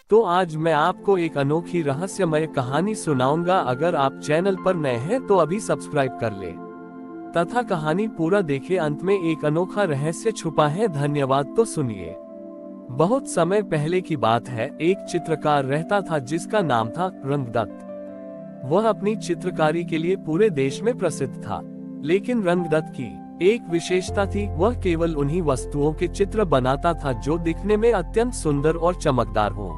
तो आज मैं आपको एक अनोखी रहस्यमय कहानी सुनाऊंगा। अगर आप चैनल पर नए हैं तो अभी सब्सक्राइब कर ले तथा कहानी पूरा देखें। अंत में एक अनोखा रहस्य छुपा है। धन्यवाद। तो सुनिए। बहुत समय पहले की बात है। एक चित्रकार रहता था जिसका नाम था रंगदत्त। वह अपनी चित्रकारी के लिए पूरे देश में प्रसिद्ध था। लेकिन रंगदत्त की एक विशेषता थी। वह केवल उन्हीं वस्तुओं के चित्र बनाता था जो दिखने में अत्यंत सुंदर और चमकदार हो।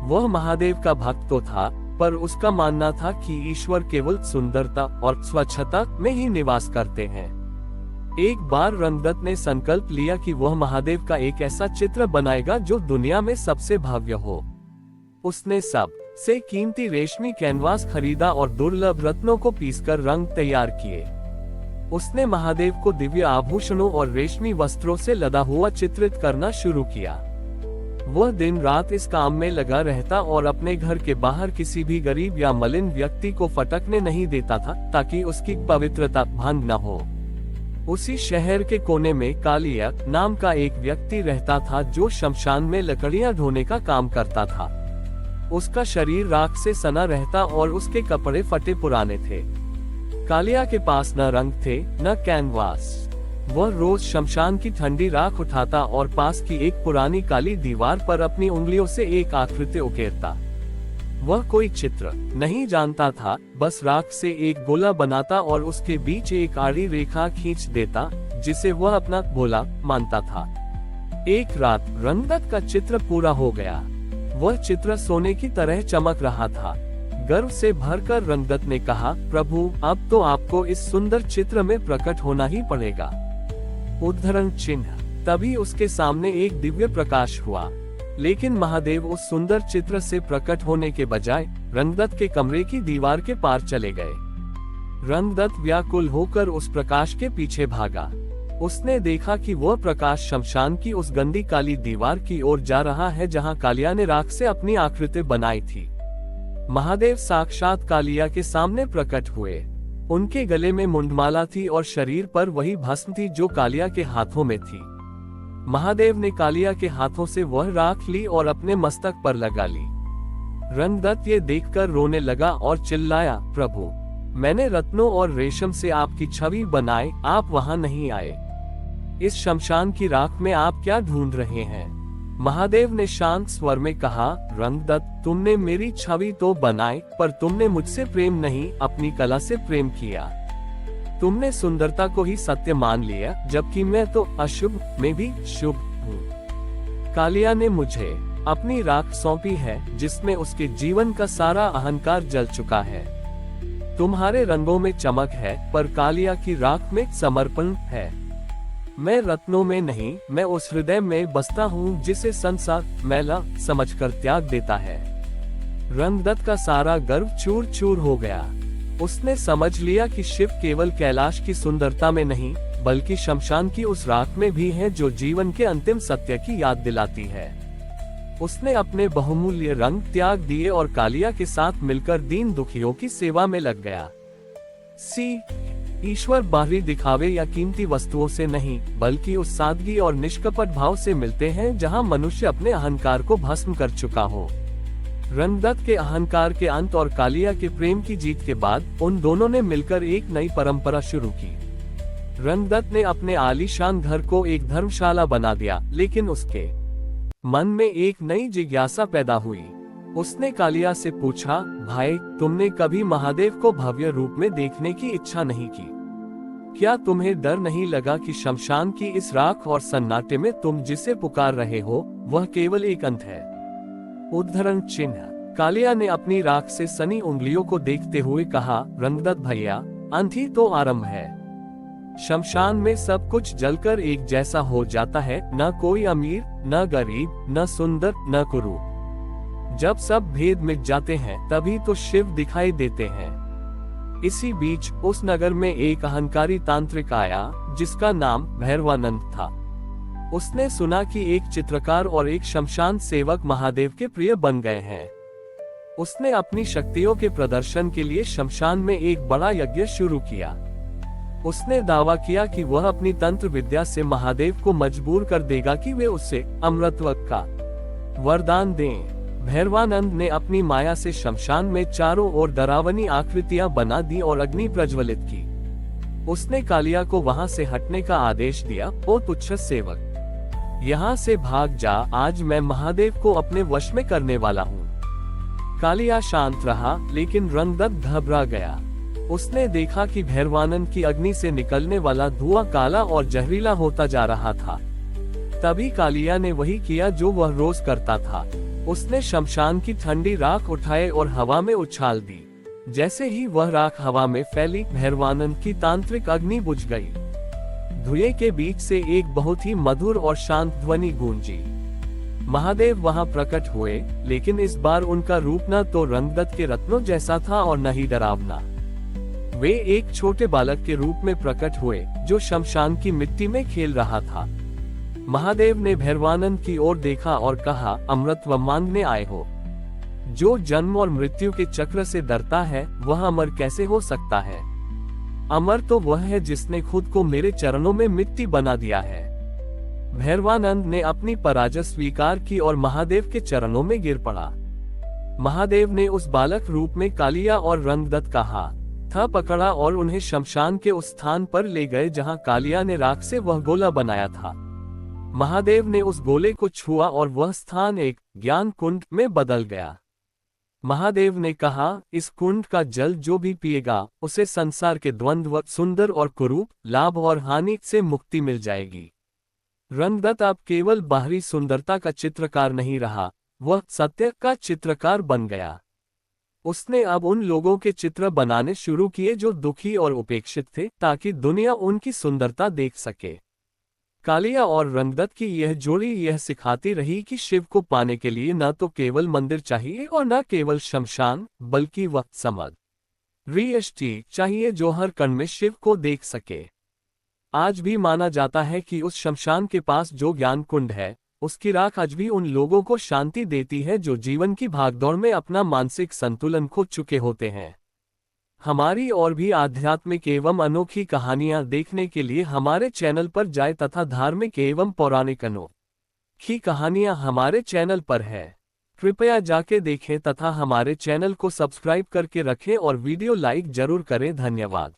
वह महादेव का भक्त तो था, पर उसका मानना था कि ईश्वर केवल सुंदरता और स्वच्छता में ही निवास करते हैं। एक बार रंगदत्त ने संकल्प लिया कि वह महादेव का एक ऐसा चित्र बनाएगा जो दुनिया में सबसे भव्य हो। उसने सब से कीमती रेशमी कैनवास खरीदा और दुर्लभ रत्नों को पीसकर रंग तैयार किए। उसने महादेव को दिव्य आभूषणों और रेशमी वस्त्रों से लदा हुआ चित्रित करना शुरू किया। वह दिन रात इस काम में लगा रहता और अपने घर के बाहर किसी भी गरीब या मलिन व्यक्ति को फटकने नहीं देता था, ताकि उसकी पवित्रता भंग न हो। उसी शहर के कोने में कालिया नाम का एक व्यक्ति रहता था जो शमशान में लकड़ियां ढोने का काम करता था। उसका शरीर राख से सना रहता और उसके कपड़े फटे पुराने थे। कालिया के पास न रंग थे न कैनवास। वह रोज शमशान की ठंडी राख उठाता और पास की एक पुरानी काली दीवार पर अपनी उंगलियों से एक आकृति उकेरता। वह कोई चित्र नहीं जानता था, बस राख से एक गोला बनाता और उसके बीच एक आड़ी रेखा खींच देता, जिसे वह अपना गोला मानता था। एक रात रंगदत्त का चित्र पूरा हो गया। वह चित्र सोने की तरह चमक रहा था। गर्व से भरकर रंगदत्त ने कहा, प्रभु, अब तो आपको इस सुंदर चित्र में प्रकट होना ही पड़ेगा। उद्धरण चिन्ह। तभी उसके सामने एक दिव्य प्रकाश हुआ। लेकिन महादेव उस सुंदर चित्र से प्रकट होने के बजाय रंगदत्त के कमरे की दीवार के पार चले गए। रंगदत्त व्याकुल होकर उस प्रकाश के पीछे भागा। उसने देखा कि वह प्रकाश शमशान की उस गंदी काली दीवार की ओर जा रहा है जहां कालिया ने राख से अपनी आकृति बनाई थी। महादेव साक्षात कालिया के सामने प्रकट हुए। उनके गले में मुंडमाला थी और शरीर पर वही भस्म थी जो कालिया के हाथों में थी। महादेव ने कालिया के हाथों से वह राख ली और अपने मस्तक पर लगा ली। रंगदत्त ये देखकर रोने लगा और चिल्लाया, प्रभु, मैंने रत्नों और रेशम से आपकी छवि बनाई, आप वहां नहीं आए। इस शमशान की राख में आप क्या ढूंढ रहे हैं? महादेव ने शांत स्वर में कहा, रंगदत्त, तुमने मेरी छवि तो बनाई, पर तुमने मुझसे प्रेम नहीं, अपनी कला से प्रेम किया। तुमने सुंदरता को ही सत्य मान लिया, जबकि मैं तो अशुभ में भी शुभ हूँ। कालिया ने मुझे अपनी राख सौंपी है, जिसमें उसके जीवन का सारा अहंकार जल चुका है। तुम्हारे रंगों में चमक है, पर कालिया की राख में समर्पण है। मैं रत्नों में नहीं, मैं उस हृदय में बसता हूँ जिसे संसार मैला समझकर त्याग देता है। रंगदत्त का सारा गर्व चूर चूर हो गया। उसने समझ लिया कि शिव केवल कैलाश की सुंदरता में नहीं, बल्कि शमशान की उस राख में भी है जो जीवन के अंतिम सत्य की याद दिलाती है। उसने अपने बहुमूल्य रंग त्याग दिए और कालिया के साथ मिलकर दीन दुखियों की सेवा में लग गया। ईश्वर बाहरी दिखावे या कीमती वस्तुओं से नहीं, बल्कि उस सादगी और निष्कपट भाव से मिलते हैं जहां मनुष्य अपने अहंकार को भस्म कर चुका हो। रंगदत्त के अहंकार के अंत और कालिया के प्रेम की जीत के बाद उन दोनों ने मिलकर एक नई परंपरा शुरू की। रंगदत्त ने अपने आलीशान घर को एक धर्मशाला बना दिया, लेकिन उसके मन में एक नई जिज्ञासा पैदा हुई। उसने कालिया से पूछा, भाई, तुमने कभी महादेव को भव्य रूप में देखने की इच्छा नहीं की? क्या तुम्हें डर नहीं लगा कि शमशान की इस राख और सन्नाटे में तुम जिसे पुकार रहे हो, वह केवल एक अंत है? उद्धरण चिन्ह। कालिया ने अपनी राख से सनी उंगलियों को देखते हुए कहा, रंगदत्त भैया, अंत ही तो आरंभ है। शमशान में सब कुछ जलकर एक जैसा हो जाता है, न कोई अमीर, न गरीब, न सुंदर, न कुरूप। जब सब भेद मिट जाते हैं, तभी तो शिव दिखाई देते हैं। इसी बीच उस नगर में एक अहंकारी तांत्रिक आया, जिसका नाम भैरवानंद था। उसने सुना कि एक चित्रकार और एक शमशान सेवक महादेव के प्रिय बन गए हैं। उसने अपनी शक्तियों के प्रदर्शन के लिए शमशान में एक बड़ा यज्ञ शुरू किया। उसने दावा किया कि वह अपनी तंत्र विद्या से महादेव को मजबूर कर देगा कि वे उसे अमृतत्व का वरदान दें। भैरवानंद ने अपनी माया से शमशान में चारों ओर डरावनी आकृतियां बना दी और अग्नि प्रज्वलित की। उसने कालिया को वहां से हटने का आदेश दिया। ओ तुच्छ सेवक, यहाँ से भाग जा, आज मैं महादेव को अपने वश में करने वाला हूँ। कालिया शांत रहा, लेकिन रंगदत्त घबरा गया। उसने देखा कि भैरवानंद की अग्नि से निकलने वाला धुआं काला और जहरीला होता जा रहा था। तभी कालिया ने वही किया जो वह रोज करता था। उसने शमशान की ठंडी राख उठाए और हवा में उछाल दी। जैसे ही वह राख हवा में फैली, भैरवानंद की तांत्रिक अग्नि बुझ गई। धुएं के बीच से एक बहुत ही मधुर और शांत ध्वनि गूंजी। महादेव वहां प्रकट हुए, लेकिन इस बार उनका रूप न तो रंगदत्त के रत्नों जैसा था और न ही डरावना। वे एक छोटे बालक के रूप में प्रकट हुए, जो शमशान की मिट्टी में खेल रहा था। महादेव ने भैरवानंद की ओर देखा और कहा, अमृतत्व मांगने आए हो? जो जन्म और मृत्यु के चक्र से डरता है, वह अमर कैसे हो सकता है? अमर तो वह है जिसने खुद को मेरे चरणों में मिट्टी बना दिया है। भैरवानंद ने अपनी पराजय स्वीकार की और महादेव के चरणों में गिर पड़ा। महादेव ने उस बालक रूप में कालिया और रंगदत्त का हाथ पकड़ा और उन्हें शमशान के उस स्थान पर ले गए जहां कालिया ने राख से वह गोला बनाया था। महादेव ने उस गोले को छुआ और वह स्थान एक ज्ञान कुंड में बदल गया। महादेव ने कहा, इस कुंड का जल जो भी पिएगा, उसे संसार के द्वंद्व, सुंदर और कुरूप, लाभ और हानि से मुक्ति मिल जाएगी। रंगदत्त अब केवल बाहरी सुंदरता का चित्रकार नहीं रहा, वह सत्य का चित्रकार बन गया। उसने अब उन लोगों के चित्र बनाने शुरू किए जो दुखी और उपेक्षित थे, ताकि दुनिया उनकी सुंदरता देख सके। कालिया और रंगदत्त की यह जोड़ी यह सिखाती रही कि शिव को पाने के लिए न तो केवल मंदिर चाहिए और न केवल शमशान, बल्कि वह समझ दृष्टि चाहिए जो हर कण में शिव को देख सके। आज भी माना जाता है कि उस शमशान के पास जो ज्ञान कुंड है, उसकी राख आज भी उन लोगों को शांति देती है जो जीवन की भागदौड़ में अपना मानसिक संतुलन खो चुके होते हैं। हमारी और भी आध्यात्मिक एवं अनोखी कहानियां देखने के लिए हमारे चैनल पर जाएं तथा धार्मिक एवं पौराणिक अनोखी कहानियां हमारे चैनल पर है। कृपया जाके देखें तथा हमारे चैनल को सब्सक्राइब करके रखें और वीडियो लाइक जरूर करें। धन्यवाद।